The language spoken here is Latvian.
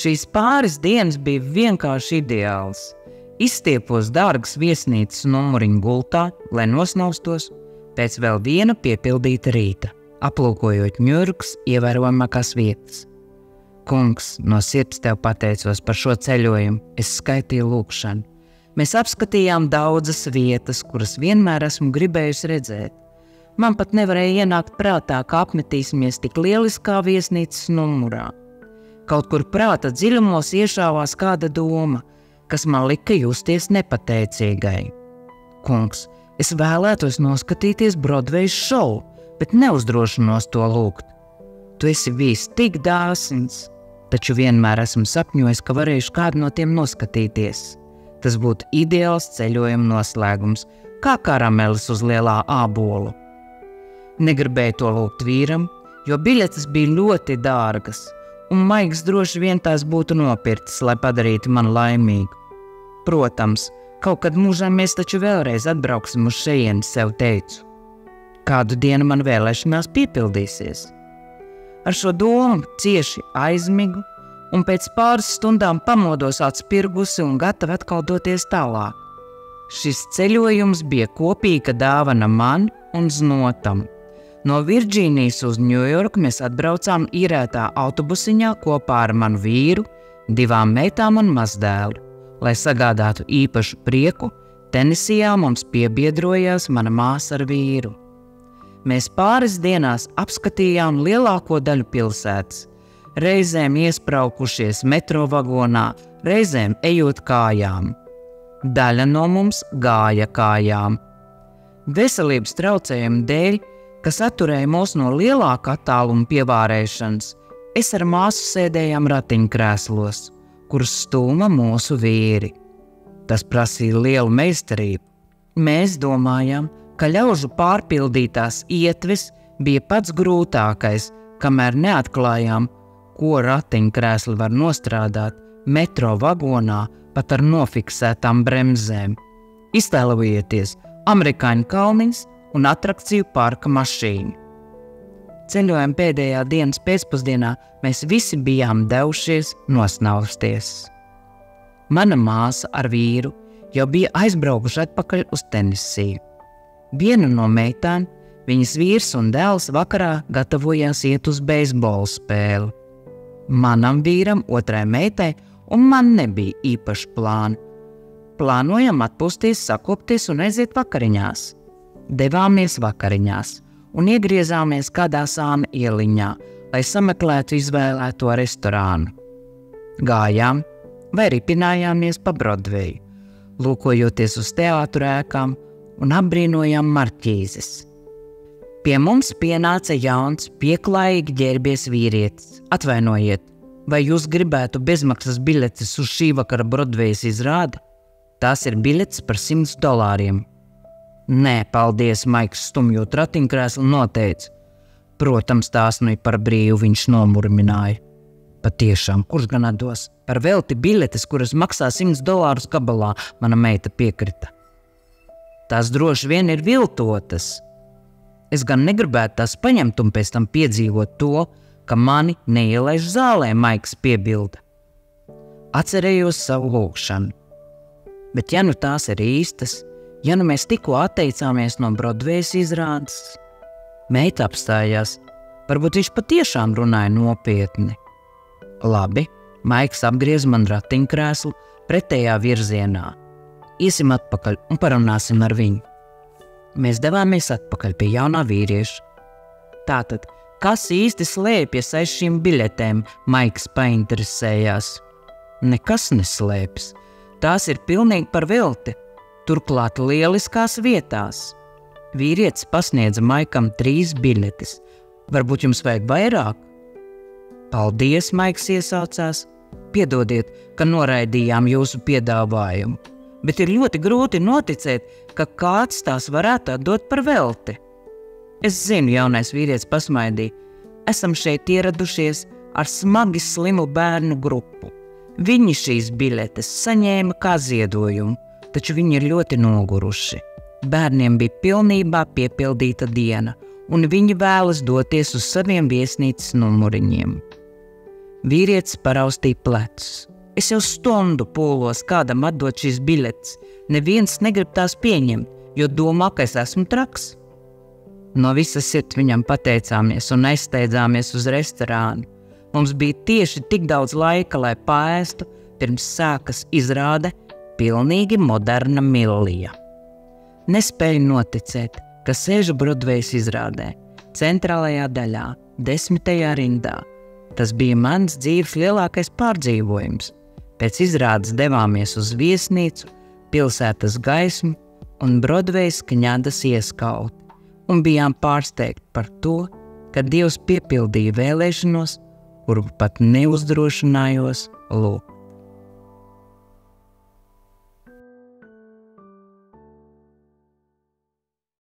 Šīs pāris dienas bija vienkārši ideāls. Izstiepos dārgas viesnīcas numuriņu gultā, lai nosnaustos, pēc vēl viena piepildīta rīta, aplūkojot Ņujorkas ievērojamākās vietas. Kungs, no sirds tev pateicos par šo ceļojumu, es skaitīju lūgšanu. Mēs apskatījām daudzas vietas, kuras vienmēr esmu gribējusi redzēt. Man pat nevarēja ienākt prātā, ka apmetīsimies tik lieliskā viesnīcas numurā. Kaut kur prāta dziļumos iešāvās kāda doma, kas man lika justies nepateicīgai. Kungs, es vēlētos noskatīties Broadway šovu, bet neuzdrošinos to lūgt. Tu esi bijis tik dāsns, taču vienmēr esmu sapņojis, ka varēšu kādu no tiem noskatīties. Tas būtu ideāls ceļojuma noslēgums, kā karamelis uz lielā ābolu. Negribēju to lūgt vīram, jo biļetes bija ļoti dārgas, un Maiks droši vien tās būtu nopircis, lai padarītu mani laimīgu. Protams, kaut kad mūžā mēs taču vēlreiz atbrauksim uz šejieni, sev teicu. Kādu dienu man vēlēšanās piepildīsies. Ar šo domu cieši aizmigu, un pēc pāris stundām pamodos atspirgusi un gatava atkal doties tālāk. Šis ceļojums bija kopīga dāvana man un Znotam. No Virdžīnijas uz Ņujorku mēs atbraucām īrētā autobusiņā kopā ar manu vīru, 2 meitām un mazdēlu. Lai sagādātu īpašu prieku, Tenisijā mums piebiedrojās mana māsa ar vīru. Mēs pāris dienās apskatījām lielāko daļu pilsētas, reizēm iespraukušies metro vagonā, reizēm ejot kājām. Daļa no mums gāja kājām. Veselības traucējumu dēļ, kas atturēja mūs no lielāka attāluma pievārēšanas, es ar māsu sēdējām ratiņkrēslos, kurus stūma mūsu vīri. Tas prasīja lielu meistarību. Mēs domājām, ka ļaužu pārpildītās ietves bija pats grūtākais, kamēr neatklājām, ko ratiņkrēsli var nostrādāt metro vagonā pat ar nofiksētām bremzēm. Iztēlojieties amerikāņu kalniņus un atrakciju parka mašīnu. Ceļojuma pēdējā dienas pēcpusdienā mēs visi bijām devušies nosnausties. Mana māsa ar vīru jau bija aizbraukuši atpakaļ uz Tenisiju. Viena no meitām, viņas vīrs un dēls vakarā gatavojās iet uz beisbola spēli. Manam vīram, otrai meitai un man nebija īpaši plāni. Plānojam atpūsties, sakopties un aiziet vakariņās. Devāmies vakariņās un iegriezāmies kādā sāna ieliņā, lai sameklētu izvēlēto restorānu. Gājām vai ripinājāmies pa Broadway, lūkojoties uz teātru ēkām un apbrīnojām marķīzes. Pie mums pienāca jauns, pieklājīgi ģērbies vīrietis. Atvainojiet, vai jūs gribētu bezmaksas biļetes uz šī vakara Broadways izrādi? Tās ir biļetes par $100. Nē, paldies, Maiks stumjot ratiņkrēslu noteica. Protams, tās nu ir par brīvu, viņš nomurmināja. Patiešām, kurš gan atdos? Par velti biļetes, kuras maksā $100 gabalā, mana meita piekrita. Tās droši vien ir viltotas. Es gan negribētu tās paņemt un pēc tam piedzīvot to, ka mani neielaiž zālē, Maiks piebilda. Atcerējos savu lūgšanu. Bet ja nu tās ir īstas, ja nu mēs tikko atteicāmies no Broadways izrādes, meita apstājās, varbūt viņš patiešām runāja nopietni. Labi, Maiks apgriez man ratiņkrēslu pretējā virzienā. Iesim atpakaļ un parunāsim ar viņu. Mēs devāmies atpakaļ pie jaunā vīrieša. Tātad, kas īsti slēpjas aiz šīm biļetēm, Maiks painteresējās. Nekas neslēpjas. Tās ir pilnīgi par velti, turklāt lieliskās vietās. Vīrietis pasniedza Maikam 3 biļetes. Varbūt jums vajag vairāk? Paldies, Maiks iesaucās. Piedodiet, ka noraidījām jūsu piedāvājumu, bet ir ļoti grūti noticēt, ka kāds tās varētu atdot par velti. Es zinu, jaunais vīrietis pasmaidīja. Esam šeit ieradušies ar smagi slimu bērnu grupu. Viņi šīs biļetes saņēma kā ziedojumu, taču viņi ir ļoti noguruši. Bērniem bija pilnībā piepildīta diena, un viņi vēlas doties uz saviem viesnīcas numuriņiem. Vīrietis paraustīja plecus. Es jau stundu pūlos kādam atdot šīs biļetes. Neviens negrib tās pieņemt, jo domā, ka es esmu traks. No visas sirds viņam pateicāmies un aizsteidzāmies uz restorānu. Mums bija tieši tik daudz laika, lai paēstu, pirms sākas izrāde pilnīgi moderna Millija. Nespēju noticēt, ka sēžu Brodvejas izrādē, centrālajā daļā, 10. rindā. Tas bija mans dzīves lielākais pārdzīvojums. Pēc izrādes devāmies uz viesnīcu, pilsētas gaismu un Brodvejas kņadas ieskauti, un bijām pārsteigti par to, ka Dievs piepildīja vēlēšanos, kuru pat neuzdrošinājos lūgt.